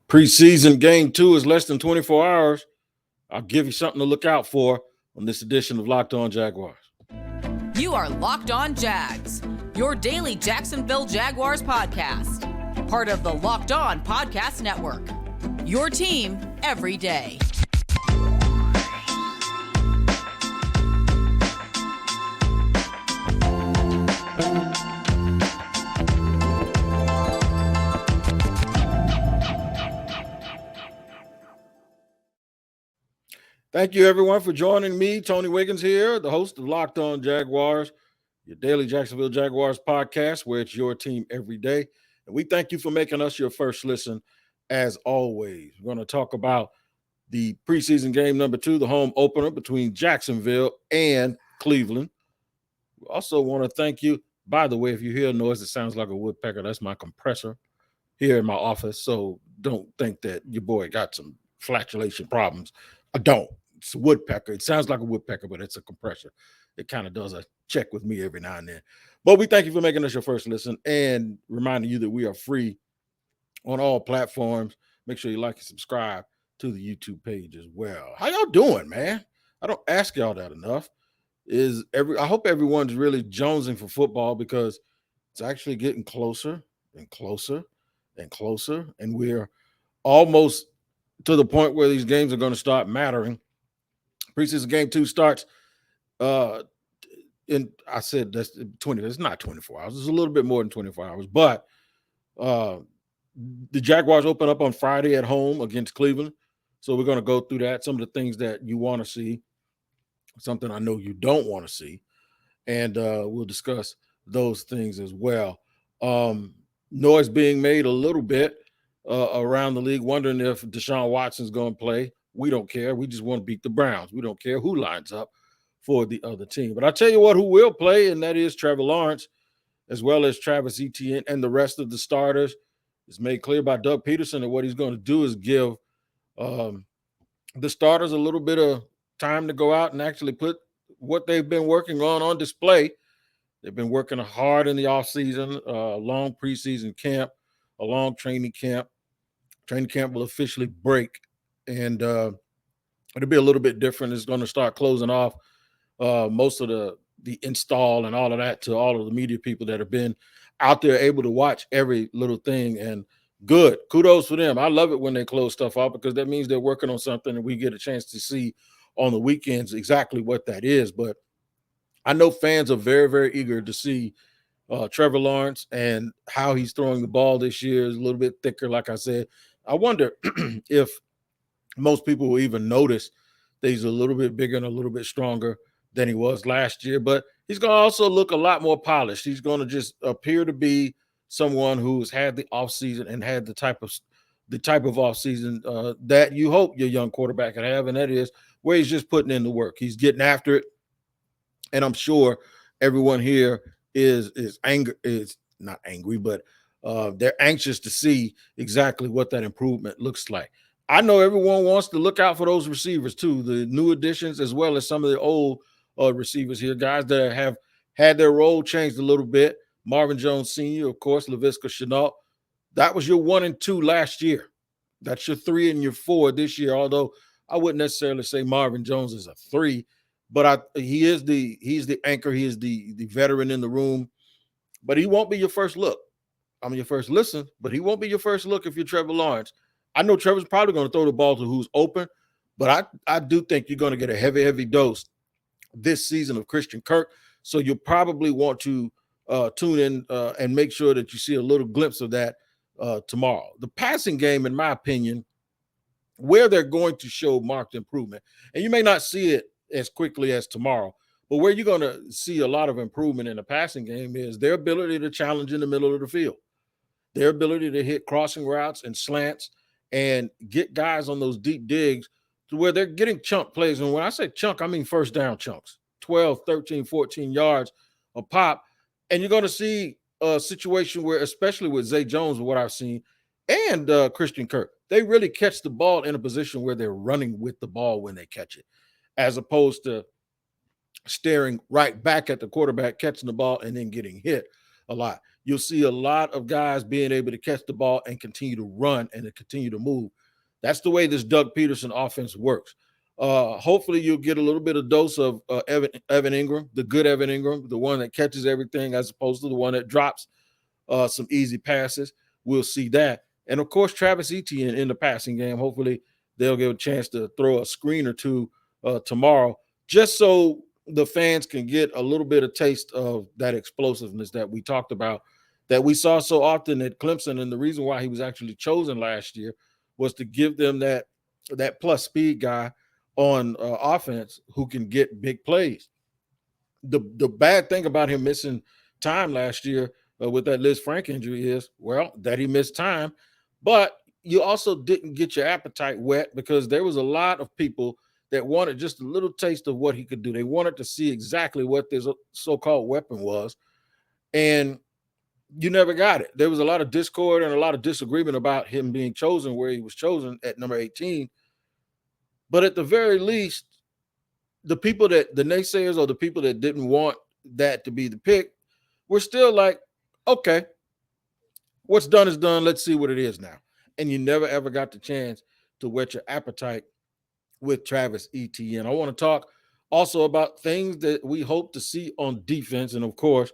Preseason game 2 is less than 24 hours. I'll give you something to look out for on this edition of Locked On Jaguars. You are Locked On Jags, your daily Jacksonville Jaguars podcast. Part of the Locked On Podcast Network, your team every day. Thank you, everyone, for joining me. Tony Wiggins here, the host of Locked On Jaguars, your daily Jacksonville Jaguars podcast, where it's your team every day. And we thank you for making us your first listen, as always. We're going to talk about the preseason game number 2, the home opener between Jacksonville and Cleveland. We also want to thank you. By the way, if you hear a noise that sounds like a woodpecker, that's my compressor here in my office. So don't think that your boy got some flatulation problems. I don't. It's a woodpecker. It sounds like a woodpecker, but it's a compressor. It kind of does a check with me every now and then. But we thank you for making us your first listen and reminding you that we are free on all platforms. Make sure you like and subscribe to the YouTube page as well. How y'all doing, man? I don't ask y'all that enough. I hope everyone's really jonesing for football because it's actually getting closer and closer and closer, and we're almost to the point where these games are going to start mattering. Preseason game 2 starts I said that's 20. It's not 24 hours. It's a little bit more than 24 hours. But the Jaguars open up on Friday at home against Cleveland. So we're going to go through that, some of the things that you want to see, something I know you don't want to see. And we'll discuss those things as well. Noise being made a little bit around the league, wondering if Deshaun Watson's going to play. We don't care. We just want to beat the Browns. We don't care who lines up for the other team. But I'll tell you what, who will play, and that is Trevor Lawrence, as well as Travis Etienne and the rest of the starters. It's made clear by Doug Peterson that what he's going to do is give the starters a little bit of time to go out and actually put what they've been working on display. They've been working hard in the offseason, a long preseason camp, a long training camp. Training camp will officially break, and it'll be a little bit different. It's going to start closing off most of the install and all of that to all of the media people that have been out there able to watch every little thing. And good. Kudos for them. I love it when they close stuff off because that means they're working on something and we get a chance to see on the weekends exactly what that is. But I know fans are very, very eager to see Trevor Lawrence and how he's throwing the ball this year is a little bit thicker, like I said. I wonder if most people will even notice that he's a little bit bigger and a little bit stronger than he was last year, but he's going to also look a lot more polished. He's going to just appear to be someone who's had the offseason and had the type of offseason that you hope your young quarterback can have, and that is where he's just putting in the work. He's getting after it, and I'm sure everyone here is not angry, but they're anxious to see exactly what that improvement looks like. I know everyone wants to look out for those receivers too, the new additions as well as some of the old receivers here, guys that have had their role changed a little bit. Marvin Jones Sr., of course, Laviska Shenault. That was your 1 and 2 last year. That's your 3 and your 4 this year, although I wouldn't necessarily say Marvin Jones is a 3, but he's the anchor. He is the veteran in the room, but he won't be your first look. I mean, your first listen, but he won't be your first look if you're Trevor Lawrence. I know Trevor's probably going to throw the ball to who's open, but I do think you're going to get a heavy, heavy dose this season of Christian Kirk. So you'll probably want to tune in and make sure that you see a little glimpse of that tomorrow. The passing game, in my opinion, where they're going to show marked improvement, and you may not see it as quickly as tomorrow, but where you're going to see a lot of improvement in the passing game is their ability to challenge in the middle of the field, their ability to hit crossing routes and slants and get guys on those deep digs to where they're getting chunk plays. And when I say chunk, I mean first down chunks, 12, 13, 14 yards a pop. And you're going to see a situation where, especially with Zay Jones, what I've seen, and Christian Kirk, they really catch the ball in a position where they're running with the ball when they catch it, as opposed to staring right back at the quarterback, catching the ball, and then getting hit a lot. you'll see a lot of guys being able to catch the ball and continue to run and to continue to move. That's the way this Doug Peterson offense works. Hopefully you'll get a little bit of dose of Evan Ingram, the good Evan Ingram, the one that catches everything as opposed to the one that drops some easy passes. We'll see that. And, of course, Travis Etienne in the passing game. Hopefully they'll get a chance to throw a screen or two tomorrow just so the fans can get a little bit of taste of that explosiveness that we talked about, that we saw so often at Clemson. And the reason why he was actually chosen last year was to give them that plus speed guy on offense who can get big plays. The bad thing about him missing time last year with that Liz Frank injury is, well, that he missed time, but you also didn't get your appetite wet because there was a lot of people that wanted just a little taste of what he could do. They wanted to see exactly what this so-called weapon was, and you never got it. There was a lot of discord and a lot of disagreement about him being chosen where he was chosen at number 18. But at the very least, the people that the naysayers or the people that didn't want that to be the pick were still like, okay, what's done is done. Let's see what it is now. And you never, ever got the chance to whet your appetite with Travis Etienne. I want to talk also about things that we hope to see on defense. And, of course,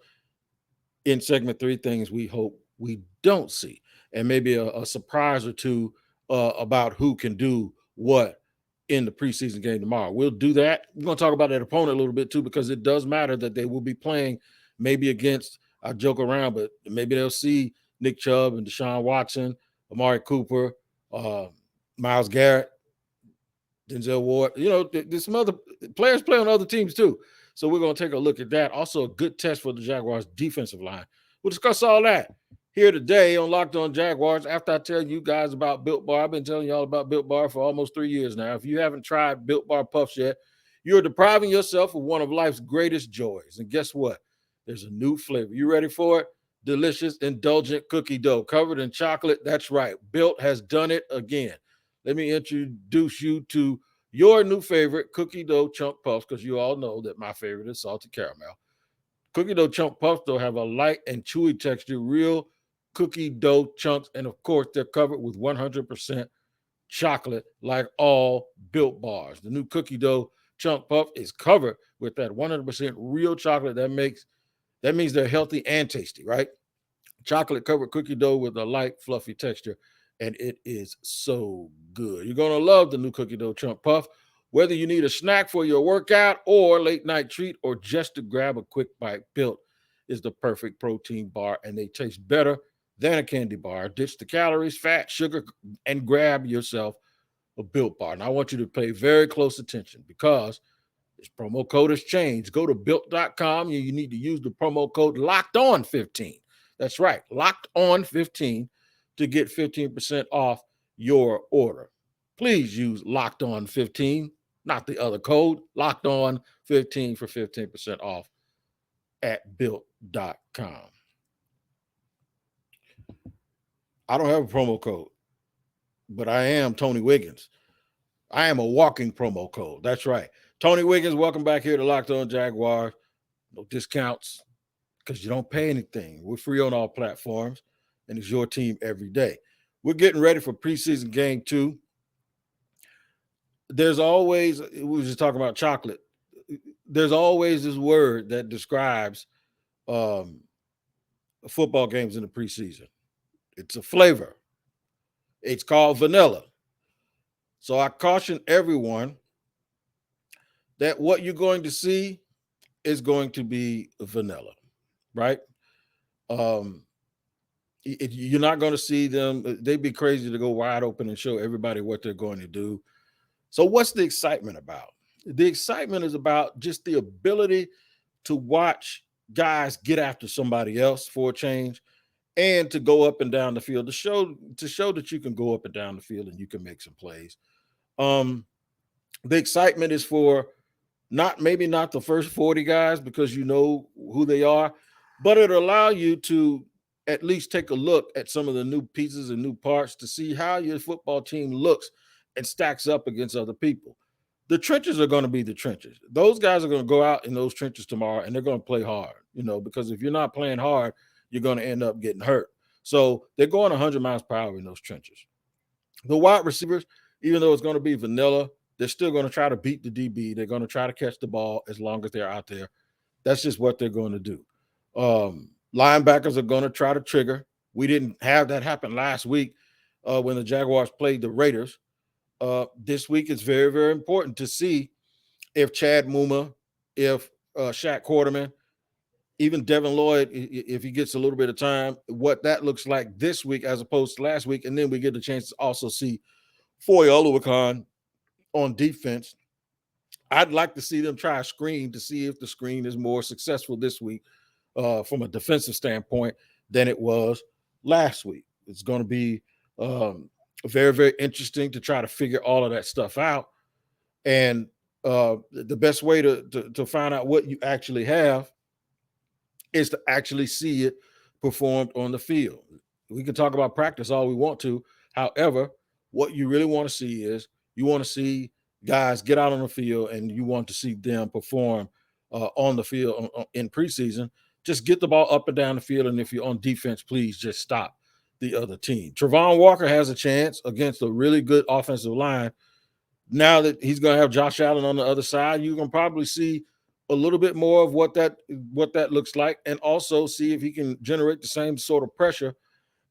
in segment 3, things we hope we don't see. And maybe a surprise or two about who can do what in the preseason game tomorrow. We'll do that. We're going to talk about that opponent a little bit too, because it does matter that they will be playing maybe against, I joke around, but maybe they'll see Nick Chubb and Deshaun Watson, Amari Cooper, Myles Garrett, Denzel Ward. You know, there's some other players play on other teams too. So we're going to take a look at that. Also a good test for the Jaguars defensive line. We'll discuss all that here today on Locked On Jaguars. After I tell you guys about Built Bar, I've been telling y'all about Built Bar for almost 3 years now. If you haven't tried Built Bar Puffs yet, you're depriving yourself of one of life's greatest joys. And guess what? There's a new flavor. You ready for it? Delicious, indulgent cookie dough covered in chocolate. That's right. Built has done it again. Let me introduce you to your new favorite cookie dough chunk puffs, because you all know that my favorite is salted caramel. Cookie dough chunk puffs, though, have a light and chewy texture, real cookie dough chunks, and of course, they're covered with 100% chocolate like all Built Bars. The new cookie dough chunk puff is covered with that 100% real chocolate. That means they're healthy and tasty, right? Chocolate covered cookie dough with a light, fluffy texture, and it is so good. You're going to love the new cookie dough chunk puff. Whether you need a snack for your workout or late night treat or just to grab a quick bite, Built is the perfect protein bar, and they taste better than a candy bar. Ditch the calories, fat, sugar, and grab yourself a Built Bar. And I want you to pay very close attention because this promo code has changed. Go to Built.com. You need to use the promo code LOCKEDON15. That's right, LOCKEDON15 to get 15% off your order. Please use LOCKEDON15, not the other code, LOCKEDON15 for 15% off at Built.com. I don't have a promo code, but I am Tony Wiggins. I am a walking promo code. That's right. Tony Wiggins, welcome back here to Locked On Jaguars. No discounts because you don't pay anything. We're free on all platforms, and it's your team every day. We're getting ready for preseason game 2. There's always, we were just talking about chocolate. There's always this word that describes football games in the preseason. It's a flavor. It's called vanilla. So I caution everyone that what you're going to see is going to be vanilla, right? You're not going to see them. They'd be crazy to go wide open and show everybody what they're going to do. So what's the excitement about? The excitement is about just the ability to watch guys get after somebody else for a change and to go up and down the field to show that you can go up and down the field and you can make some plays. The excitement is for maybe not the first 40 guys because you know who they are, but it'll allow you to at least take a look at some of the new pieces and new parts to see how your football team looks and stacks up against other people. The trenches are going to be the trenches. Those guys are going to go out in those trenches tomorrow and they're going to play hard, because if you're not playing hard, you're going to end up getting hurt. So they're going 100 miles per hour in those trenches. The wide receivers, even though it's going to be vanilla, they're still going to try to beat the DB. They're going to try to catch the ball as long as they're out there. That's just what they're going to do. Linebackers are going to try to trigger. We didn't have that happen last week when the Jaguars played the Raiders. This week it's very, very important to see if Chad Muma, if Shaq Quarterman, even Devin Lloyd, if he gets a little bit of time, what that looks like this week as opposed to last week. And then we get the chance to also see Foye Oluokun on defense. I'd like to see them try a screen to see if the screen is more successful this week from a defensive standpoint than it was last week. It's going to be very, very interesting to try to figure all of that stuff out. And the best way to find out what you actually have is to actually see it performed on the field. We can talk about practice all we want to. However, what you really want to see is you want to see guys get out on the field and you want to see them perform on the field in preseason. Just get the ball up and down the field. And if you're on defense, please just stop the other team. Travon Walker has a chance against a really good offensive line. Now that he's going to have Josh Allen on the other side, you can probably see a little bit more of what that looks like, and also see if he can generate the same sort of pressure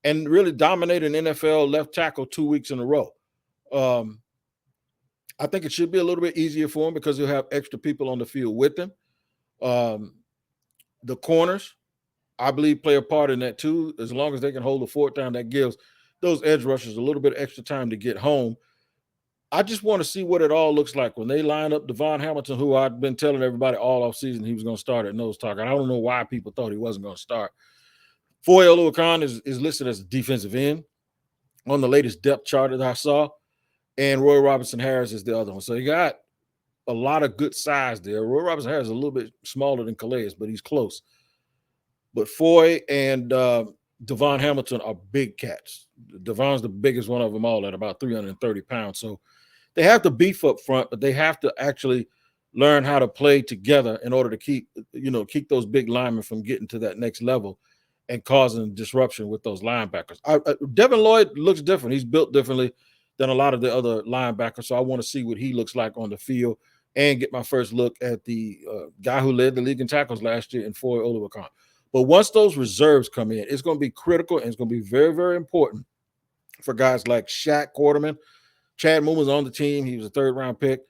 and really dominate an NFL left tackle 2 weeks in a row. I think it should be a little bit easier for him because he'll have extra people on the field with him. The corners, I believe, play a part in that too. As long as they can hold the fort down, that gives those edge rushers a little bit of extra time to get home. I just want to see what it all looks like when they line up Devon Hamilton, who I've been telling everybody all offseason he was going to start at nose tackle. I don't know why people thought he wasn't going to start. Foye Oluokun is listed as a defensive end on the latest depth chart that I saw, and Roy Robinson-Harris is the other one. So you got a lot of good size there. Roy Robinson-Harris is a little bit smaller than Calais, but he's close. But Foye and Devon Hamilton are big cats. Devon's the biggest one of them all at about 330 pounds. So they have to beef up front, but they have to actually learn how to play together in order to keep those big linemen from getting to that next level and causing disruption with those linebackers. Devin Lloyd looks different. He's built differently than a lot of the other linebackers, so I want to see what he looks like on the field and get my first look at the guy who led the league in tackles last year in Foye Oluokun. But once those reserves come in, it's going to be critical and it's going to be very, very important for guys like Shaq Quarterman. Chad Muma's on the team. He was a third-round pick.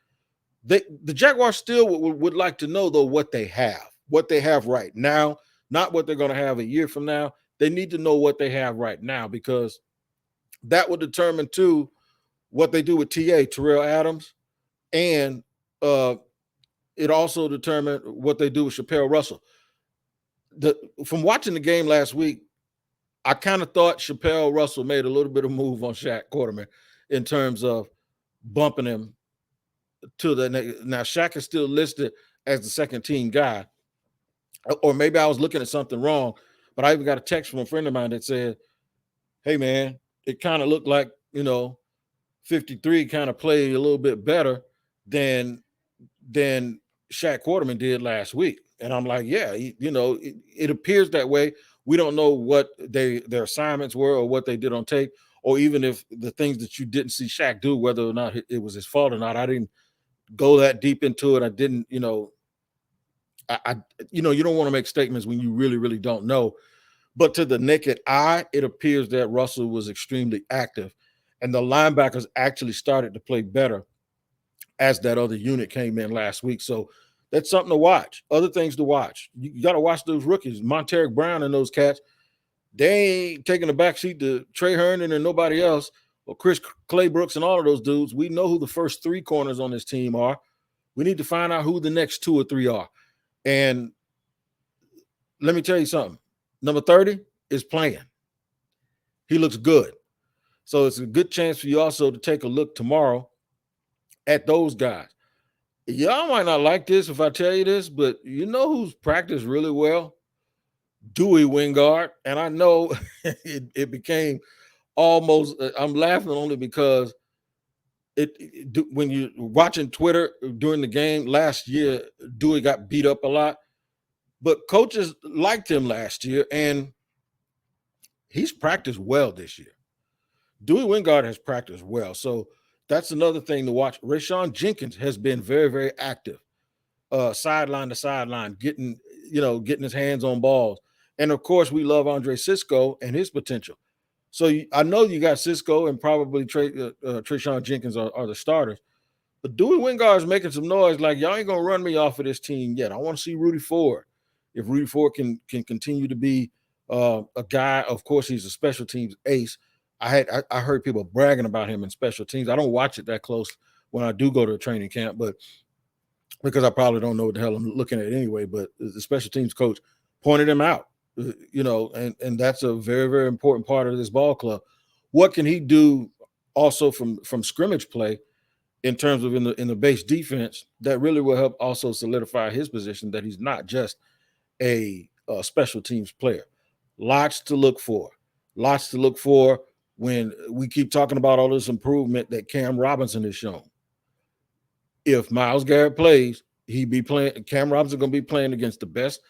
The Jaguars still would like to know, though, what they have right now, not what they're going to have a year from now. They need to know what they have right now because that will determine, too, what they do with Terrell Adams, and it also determines what they do with Chappelle Russell. From watching the game last week, I kind of thought Chappelle Russell made a little bit of move on Shaq Quarterman in terms of bumping him to the next. Now, Shaq is still listed as the second team guy, or maybe I was looking at something wrong, but I even got a text from a friend of mine that said, hey, man, it kind of looked like, 53 kind of played a little bit better than Shaq Quarterman did last week. And I'm like, yeah, it appears that way. We don't know what their assignments were or what they did on tape, or even if the things that you didn't see Shaq do, whether or not it was his fault or not. I didn't go that deep into it. I didn't, you don't want to make statements when you really, really don't know. But to the naked eye, it appears that Russell was extremely active, and the linebackers actually started to play better as that other unit came in last week. So that's something to watch. Other things to watch. You got to watch those rookies, Monteric Brown and those cats. They ain't taking a backseat to Trey Herndon and nobody else, or Chris Claybrooks and all of those dudes. We know who the first three corners on this team are. We need to find out who the next two or three are. And let me tell you something. Number 30 is playing. He looks good. So it's a good chance for you also to take a look tomorrow at those guys. Y'all might not like this if I tell you this, but you know who's practiced really well? Dewey Wingard. And I know it became almost, I'm laughing only because when you're watching Twitter during the game last year, Dewey got beat up a lot, but coaches liked him last year. And he's practiced well this year. Dewey Wingard has practiced well. So that's another thing to watch. Rashawn Jenkins has been very, very active, sideline to sideline, getting his hands on balls. And of course, we love Andre Cisco and his potential. So I know you got Cisco and probably Trayshawn Jenkins are the starters. But Dewey Wingard is making some noise like, y'all ain't going to run me off of this team yet. I want to see Rudy Ford. If Rudy Ford can continue to be a guy, of course, he's a special teams ace. I heard people bragging about him in special teams. I don't watch it that close when I do go to a training camp, but because I probably don't know what the hell I'm looking at anyway. But the special teams coach pointed him out, and that's a very, very important part of this ball club. What can he do also from scrimmage play in terms of in the base defense that really will help also solidify his position that he's not just a special teams player. Lots to look for when we keep talking about all this improvement that Cam Robinson has shown. If Myles Garrett plays, Cam Robinson going to be playing against the best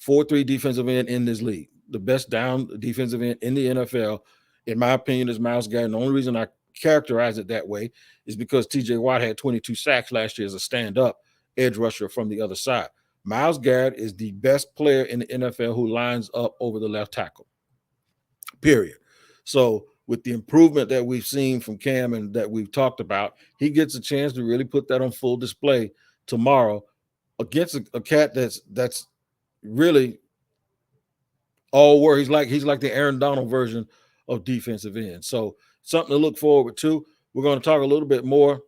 4-3 defensive end in this league, the best down defensive end in the NFL, in my opinion, is Myles Garrett. And the only reason I characterize it that way is because TJ Watt had 22 sacks last year as a stand-up edge rusher from the other side. Myles Garrett is the best player in the NFL who lines up over the left tackle, period. So with the improvement that we've seen from Cam and that we've talked about, he gets a chance to really put that on full display tomorrow against a cat that's really all where he's like the Aaron Donald version of defensive end. So something to look forward to. We're going to talk a little bit more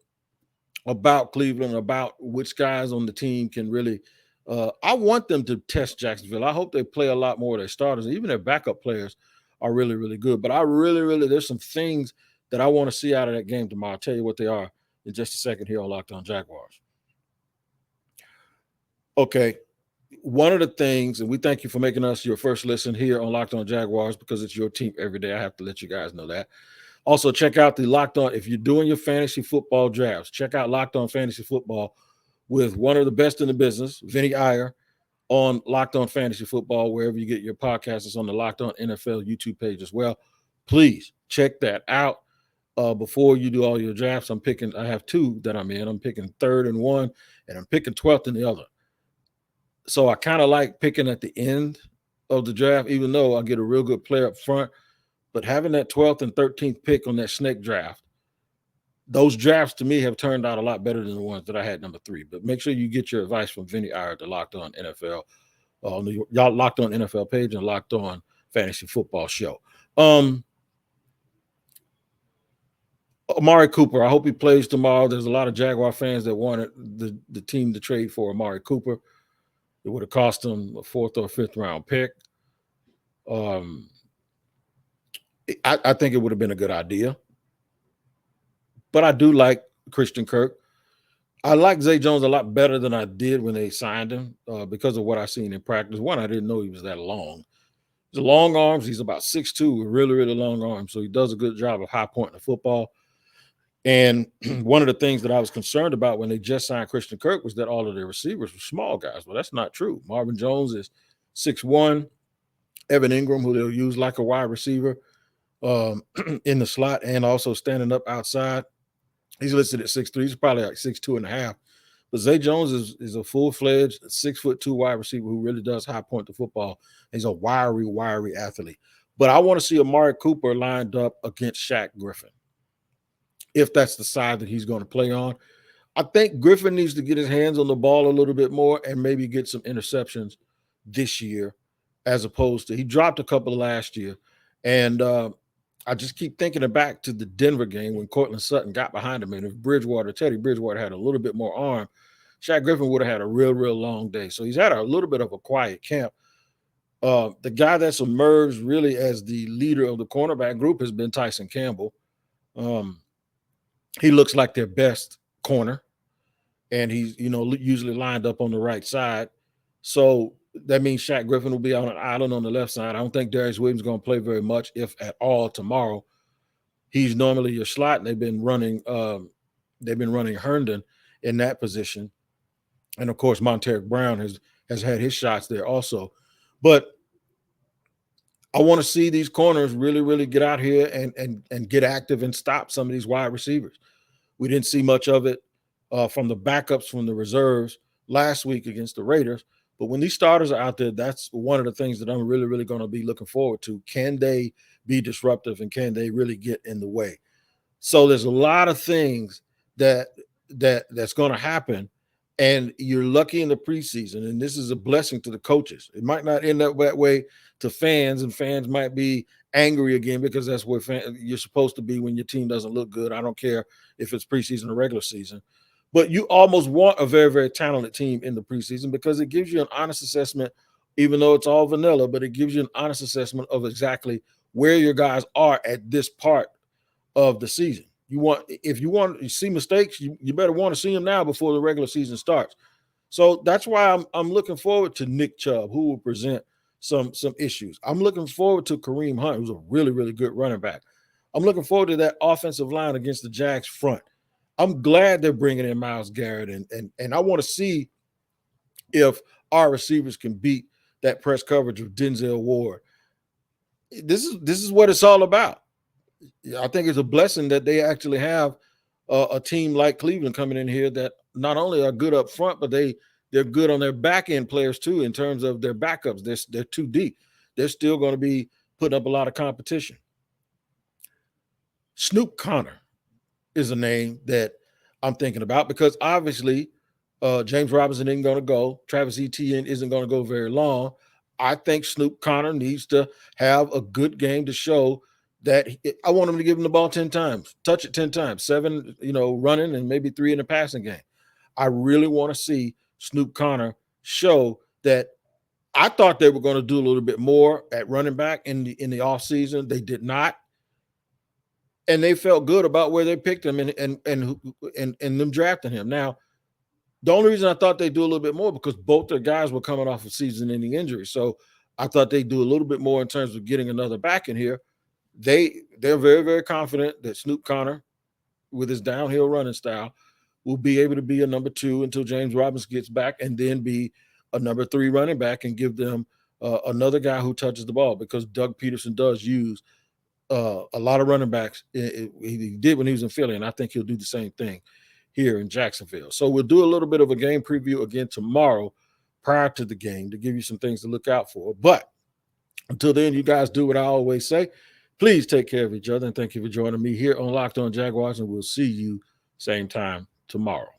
about Cleveland, about which guys on the team can really I want them to test Jacksonville. I hope they play a lot more of their starters. Even their backup players are really, really good. But I really, there's some things that I want to see out of that game tomorrow. I'll tell you what they are in just a second here on Locked On Jaguars. Okay. One of the things, and we thank you for making us your first listen here on Locked On Jaguars because it's your team every day. I have to let you guys know that. Also, check out the Locked On. If you're doing your fantasy football drafts, check out Locked On Fantasy Football with one of the best in the business, Vinny Iyer, on Locked On Fantasy Football, wherever you get your podcasts. It's on the Locked On NFL YouTube page as well. Please check that out before you do all your drafts. I have two that I'm in. I'm picking third in one, and I'm picking 12th in the other. So I kind of like picking at the end of the draft, even though I get a real good player up front. But having that 12th and 13th pick on that snake draft, those drafts to me have turned out a lot better than the ones that I had number 3. But make sure you get your advice from Vinny Iyer, the Locked On NFL, y'all Locked On NFL page and Locked On Fantasy Football show. Amari Cooper, I hope he plays tomorrow. There's a lot of Jaguar fans that wanted the team to trade for Amari Cooper. It would have cost them a 4th or 5th round pick. I think it would have been a good idea. But I do like Christian Kirk. I like Zay Jones a lot better than I did when they signed him because of what I've seen in practice. One, I didn't know he was that long. He's long arms. He's about 6'2", with really, really long arms. So he does a good job of high pointing the football. And one of the things that I was concerned about when they just signed Christian Kirk was that all of their receivers were small guys. Well, that's not true. Marvin Jones is 6'1". Evan Ingram, who they'll use like a wide receiver in the slot and also standing up outside. He's listed at 6'3". He's probably like 6'2.5". But Zay Jones is a full-fledged 6'2" wide receiver who really does high point the football. He's a wiry athlete. But I want to see Amari Cooper lined up against Shaq Griffin, if that's the side that he's going to play on. I think Griffin needs to get his hands on the ball a little bit more and maybe get some interceptions this year, as opposed to he dropped a couple last year. And I just keep thinking back to the Denver game when Cortland Sutton got behind him. And if Teddy Bridgewater had a little bit more arm, Shaq Griffin would have had a real long day. So he's had a little bit of a quiet camp. The guy that's emerged really as the leader of the cornerback group has been Tyson Campbell. He looks like their best corner, and he's, usually lined up on the right side. So that means Shaq Griffin will be on an island on the left side. I don't think Darius Williams is going to play very much, if at all, tomorrow. He's normally your slot, and they've been running Herndon in that position. And of course, Monteric Brown has had his shots there also. But I want to see these corners really, really get out here and get active and stop some of these wide receivers. We didn't see much of it from the backups, from the reserves last week against the Raiders. But when these starters are out there, that's one of the things that I'm really, really going to be looking forward to. Can they be disruptive and can they really get in the way? So there's a lot of things that's going to happen. And you're lucky in the preseason, and this is a blessing to the coaches. It might not end up that way to fans, and fans might be angry again because that's where you're supposed to be when your team doesn't look good. I don't care if it's preseason or regular season. But you almost want a very, very talented team in the preseason because it gives you an honest assessment, even though it's all vanilla, but it gives you an honest assessment of exactly where your guys are at this part of the season. If you want to see mistakes, you better want to see them now before the regular season starts. So that's why I'm looking forward to Nick Chubb, who will present some issues. I'm looking forward to Kareem Hunt, who's a really, really good running back. I'm looking forward to that offensive line against the Jags front. I'm glad they're bringing in Myles Garrett, and I want to see if our receivers can beat that press coverage of Denzel Ward. This is what it's all about. I think it's a blessing that they actually have a team like Cleveland coming in here that not only are good up front, but they're good on their back end players too in terms of their backups. They're too deep. They're still going to be putting up a lot of competition. Snoop Connor is a name that I'm thinking about because obviously James Robinson isn't going to go. Travis Etienne isn't going to go very long. I think Snoop Connor needs to have a good game to show that I want him to give him the ball 10 times, touch it 10 times, 7, running and maybe 3 in the passing game. I really want to see Snoop Connor show that. I thought they were going to do a little bit more at running back in the offseason. They did not. And they felt good about where they picked him and them drafting him. Now, the only reason I thought they'd do a little bit more because both their guys were coming off of season-ending injury. So I thought they'd do a little bit more in terms of getting another back in here. They're very, very confident that Snoop Connor, with his downhill running style, will be able to be a number 2 until James Robinson gets back and then be a number 3 running back and give them another guy who touches the ball because Doug Peterson does use a lot of running backs. He did when he was in Philly, and I think he'll do the same thing here in Jacksonville. So we'll do a little bit of a game preview again tomorrow prior to the game to give you some things to look out for. But until then, you guys do what I always say. Please take care of each other, and thank you for joining me here on Locked On Jaguars, and we'll see you same time tomorrow.